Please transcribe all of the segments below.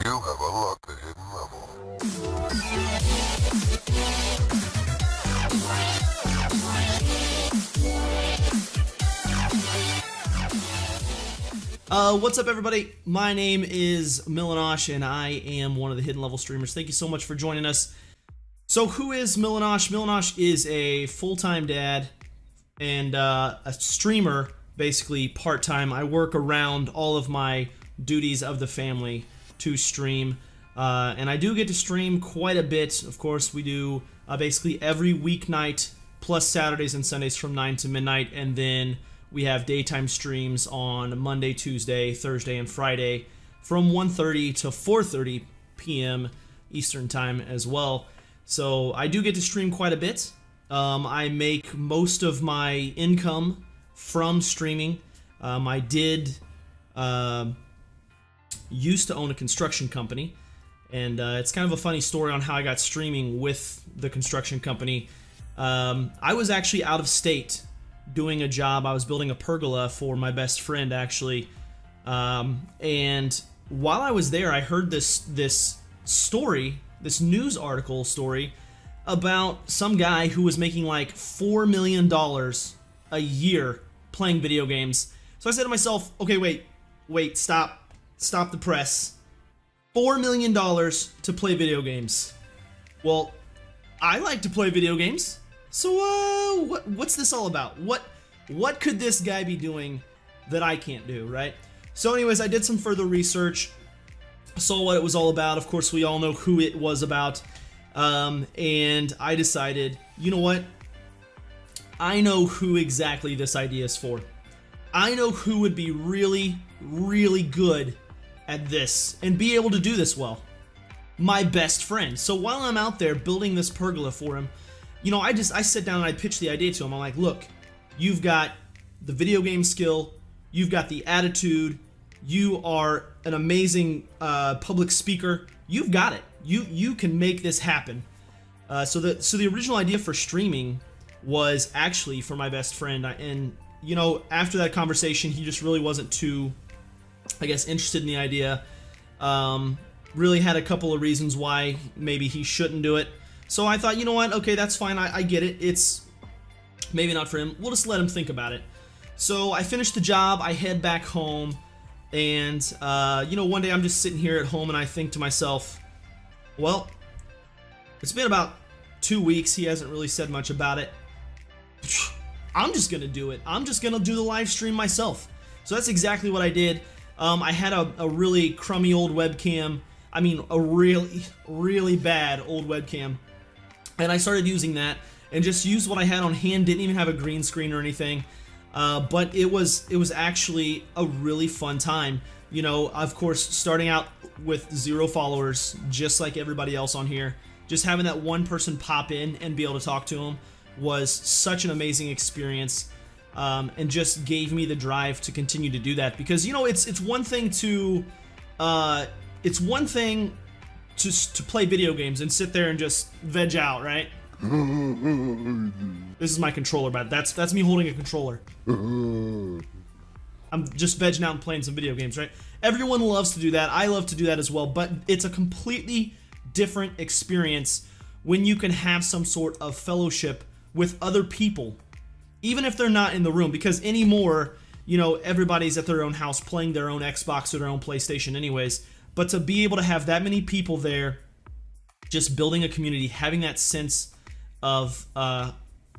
You have unlocked the hidden level. What's up, everybody? My name is Millinosch, and I am one of the hidden level streamers. Thank you so much for joining us. So, who is Millinosch? Millinosch is a full-time dad and a streamer, basically part-time. I work around all of my duties of the family to stream, and I do get to stream quite a bit. Of course, we do basically every weeknight plus Saturdays and Sundays from 9 to midnight, and then we have daytime streams on Monday, Tuesday, Thursday, and Friday from 1:30 to 4:30 p.m. Eastern Time as well. So I do get to stream quite a bit. I make most of my income from streaming. I did used to own a construction company, and it's kind of a funny story on how I got streaming with the construction company. I was actually out of state doing a job. I was building a pergola for my best friend, actually, and while I was there, I heard this story, this news article story about some guy who was making like $4 million a year playing video games. So I said to myself, okay, wait, stop the press. $4 million to play video games. Well, I like to play video games. So, what's this all about? What could this guy be doing that I can't do, right? So anyways, I did some further research, saw what it was all about. Of course, we all know who it was about, and I decided, you know what? I know who exactly this idea is for. I know who would be really, really good at this and be able to do this well. My best friend. So while I'm out there building this pergola for him, you know, I sit down and I pitch the idea to him. I'm like, look, you've got the video game skill, you've got the attitude, you are an amazing public speaker, you've got it. You can make this happen. So the original idea for streaming was actually for my best friend, and you know, after that conversation, he just really wasn't too, I guess, interested in the idea. Really had a couple of reasons why maybe he shouldn't do it. So I thought, you know what, okay, that's fine, I get it, it's maybe not for him, we'll just let him think about it. So I finished the job, I head back home, and you know, one day I'm just sitting here at home and I think to myself, well, it's been about 2 weeks, he hasn't really said much about it. I'm just gonna do it, I'm just gonna do the live stream myself. So that's exactly what I did. I had a really crummy old webcam, I mean a really, really bad old webcam. And I started using that and just used what I had on hand, didn't even have a green screen or anything. But it was actually a really fun time. You know, of course, starting out with 0 followers, just like everybody else on here, just having that one person pop in and be able to talk to them was such an amazing experience, and just gave me the drive to continue to do that. Because, you know, it's one thing to to play video games and sit there and just veg out, right? This is my controller, but that's me holding a controller. I'm just vegging out and playing some video games, right? Everyone loves to do that. I love to do that as well, but it's a completely different experience when you can have some sort of fellowship with other people, even if they're not in the room, because anymore, you know, everybody's at their own house playing their own Xbox or their own PlayStation anyways. But to be able to have that many people there, just building a community, having that sense of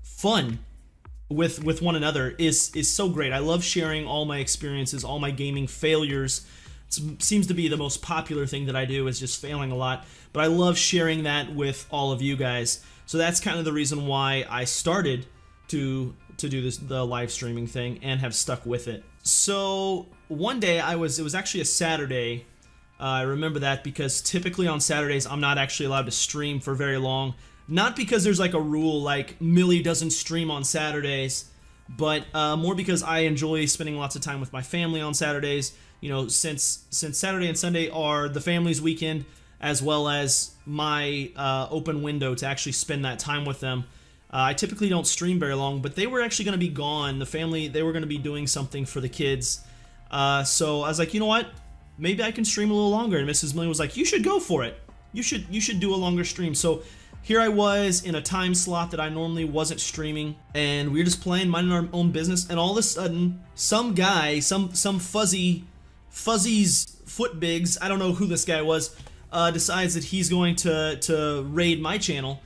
fun with one another is so great. I love sharing all my experiences, all my gaming failures. It seems to be the most popular thing that I do, is just failing a lot. But I love sharing that with all of you guys. So that's kind of the reason why I started to do the live streaming thing and have stuck with it. So one day it was actually a Saturday. I remember that because typically on Saturdays I'm not actually allowed to stream for very long. Not because there's like a rule like Millie doesn't stream on Saturdays, but more because I enjoy spending lots of time with my family on Saturdays. You know, since Saturday and Sunday are the family's weekend, as well as my open window to actually spend that time with them. I typically don't stream very long, but they were actually going to be gone. The family, they were going to be doing something for the kids. So I was like, you know what? maybe I can stream a little longer. And Mrs. Million was like, you should go for it. You should do a longer stream. So here I was in a time slot that I normally wasn't streaming, and we were just playing, minding our own business, and all of a sudden, some guy, some fuzzy's foot bigs, I don't know who this guy was, decides that he's going to raid my channel.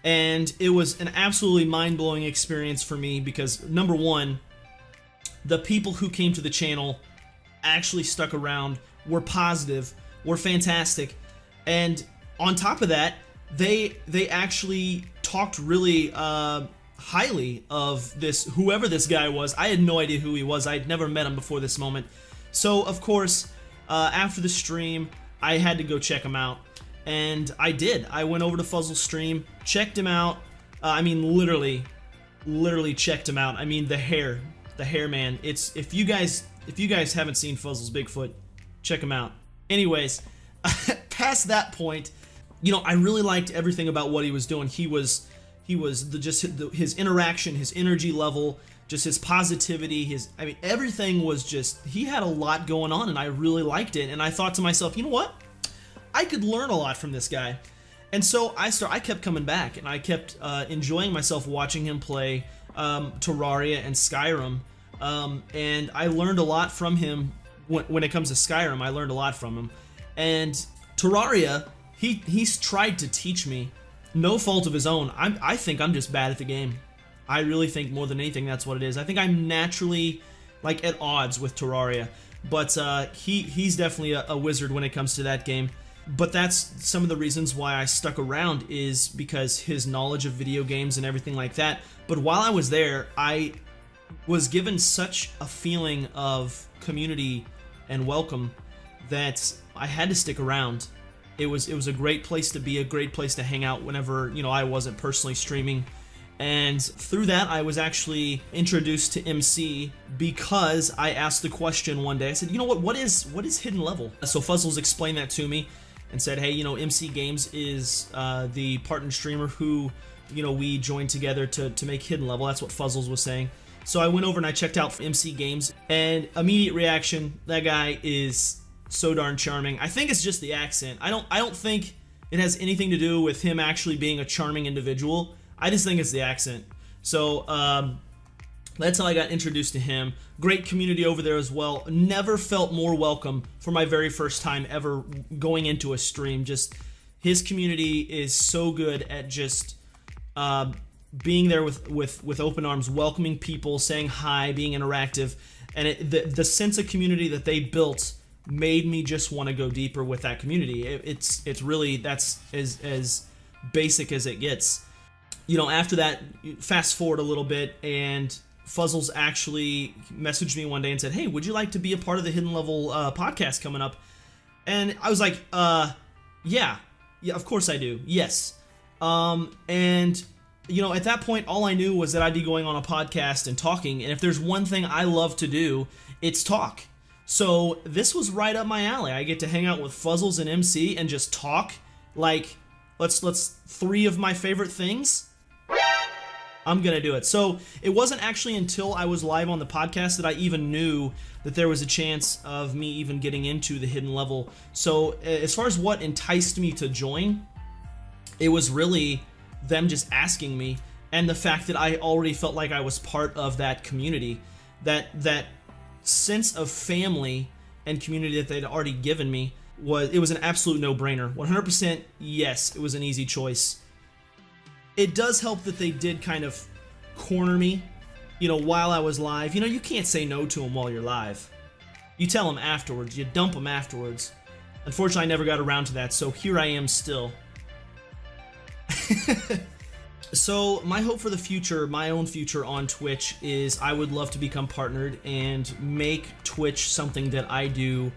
And it was an absolutely mind-blowing experience for me because, number one, the people who came to the channel actually stuck around, were positive, were fantastic, and on top of that, they actually talked really highly of whoever this guy was. I had no idea who he was. I had never met him before this moment. So, of course, after the stream, I had to go check him out. And I did. I went over to Fuzzle's stream, checked him out. I mean, literally checked him out. I mean, the hair man. It's if you guys haven't seen Fuzzle's Bigfoot, check him out. Anyways, past that point, you know, I really liked everything about what he was doing. He was his interaction, his energy level, just his positivity, I mean, everything was just, he had a lot going on, and I really liked it. And I thought to myself, you know what? I could learn a lot from this guy. And so I kept coming back, and I kept enjoying myself watching him play Terraria and Skyrim. And I learned a lot from him when it comes to Skyrim. I learned a lot from him. And Terraria, he's tried to teach me, no fault of his own. I think I'm just bad at the game. I really think more than anything that's what it is. I think I'm naturally like at odds with Terraria, but he's definitely a wizard when it comes to that game. But that's some of the reasons why I stuck around, is because his knowledge of video games and everything like that. But while I was there, I was given such a feeling of community and welcome that I had to stick around. It was a great place to be, a great place to hang out whenever, you know, I wasn't personally streaming. And through that, I was actually introduced to MC because I asked the question one day. I said, you know what is hidden level? So Fuzzles explained that to me and said, hey, you know, MC Games is the partner streamer who, you know, we joined together to make hidden level. That's what Fuzzles was saying. So I went over and I checked out MC Games, and immediate reaction, that guy is so darn charming. I think it's just the accent. I don't think it has anything to do with him actually being a charming individual. I just think it's the accent. So that's how I got introduced to him. Great community over there as well. Never felt more welcome for my very first time ever going into a stream. Just his community is so good at just being there with open arms, welcoming people, saying hi, being interactive, and the sense of community that they built made me just want to go deeper with that community. It's really, that's as basic as it gets. You know, after that, fast forward a little bit, and Fuzzles actually messaged me one day and said, hey, would you like to be a part of the Hidden Level podcast coming up? And I was like, yeah, of course I do, yes. And, you know, at that point, all I knew was that I'd be going on a podcast and talking, and if there's one thing I love to do, it's talk. So this was right up my alley. I get to hang out with Fuzzles and MC and just talk, like, let's three of my favorite things. I'm gonna do it. So it wasn't actually until I was live on the podcast that I even knew that there was a chance of me even getting into the Hidden Level. So as far as what enticed me to join, it was really them just asking me, and the fact that I already felt like I was part of that community, that sense of family and community that they'd already given me. It was an absolute no-brainer. 100% yes, it was an easy choice. It does help that they did kind of corner me, you know, while I was live. You know, you can't say no to them while you're live. You tell them afterwards. You dump them afterwards. Unfortunately, I never got around to that, so here I am still. So my hope for the future, my own future on Twitch, is I would love to become partnered and make Twitch something that I do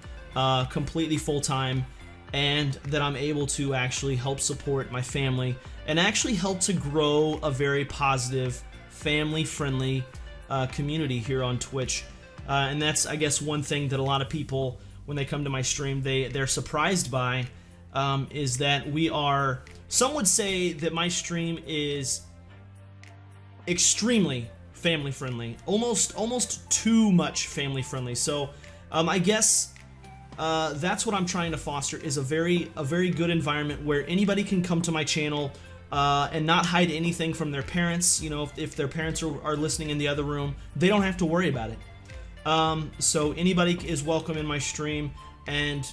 completely full-time, and that I'm able to actually help support my family and actually help to grow a very positive, family-friendly community here on Twitch. And that's, I guess, one thing that a lot of people, when they come to my stream, they're surprised by, is that we are... Some would say that my stream is extremely family-friendly, almost too much family-friendly. So I guess that's what I'm trying to foster, is a very good environment where anybody can come to my channel and not hide anything from their parents. You know, if their parents are listening in the other room, they don't have to worry about it. So anybody is welcome in my stream, and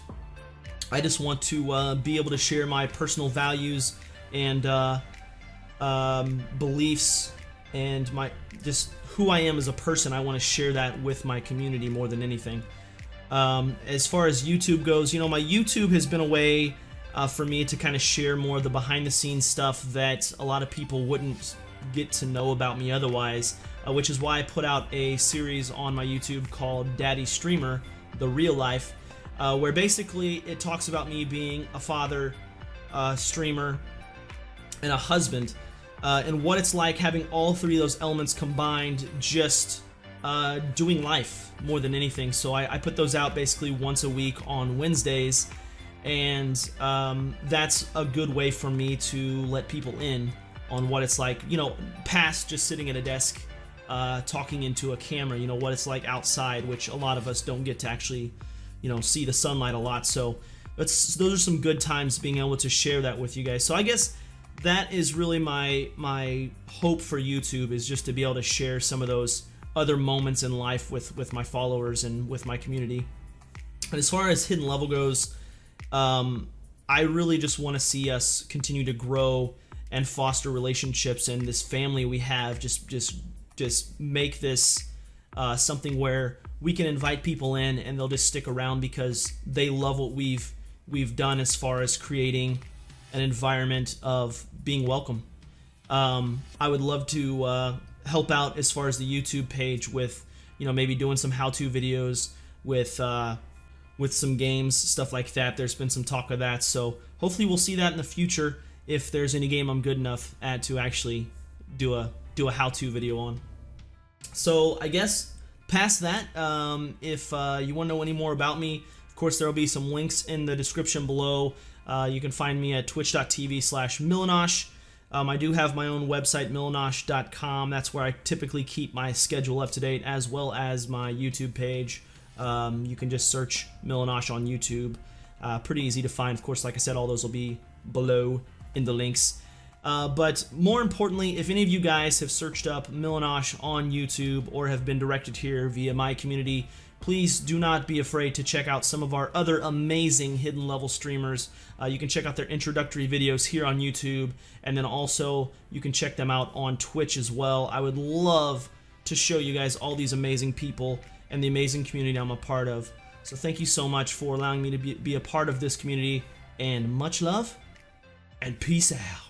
I just want to be able to share my personal values and beliefs and my just who I am as a person. I want to share that with my community more than anything. As far as YouTube goes, you know, my YouTube has been a way for me to kind of share more of the behind-the-scenes stuff that a lot of people wouldn't get to know about me otherwise, which is why I put out a series on my YouTube called Daddy Streamer, The Real Life, where basically it talks about me being a father, streamer, and a husband, and what it's like having all three of those elements combined, just doing life more than anything. So I put those out basically once a week on Wednesdays, and that's a good way for me to let people in on what it's like, you know, past just sitting at a desk talking into a camera, you know, what it's like outside, which a lot of us don't get to actually, you know, see the sunlight a lot. So those are some good times being able to share that with you guys. So I guess that is really my hope for YouTube, is just to be able to share some of those other moments in life with my followers and with my community. And as far as Hidden Level goes, I really just want to see us continue to grow and foster relationships, and this family we have just make this something where we can invite people in and they'll just stick around because they love what we've done as far as creating an environment of being welcome. I would love to help out as far as the YouTube page with, you know, maybe doing some how-to videos with some games, stuff like that. There's been some talk of that, so hopefully we'll see that in the future if there's any game I'm good enough at to actually do a how-to video on. So I guess past that, if you want to know any more about me, of course there will be some links in the description below. You can find me at twitch.tv/Millinosch. I do have my own website, millinosch.com. That's where I typically keep my schedule up to date, as well as my YouTube page. You can just search Millinosch on YouTube. Pretty easy to find. Of course, like I said, all those will be below in the links. But more importantly, if any of you guys have searched up Millinosch on YouTube or have been directed here via my community, please do not be afraid to check out some of our other amazing hidden level streamers. You can check out their introductory videos here on YouTube, and then also you can check them out on Twitch as well. I would love to show you guys all these amazing people and the amazing community I'm a part of. So thank you so much for allowing me to be a part of this community, and much love and peace out.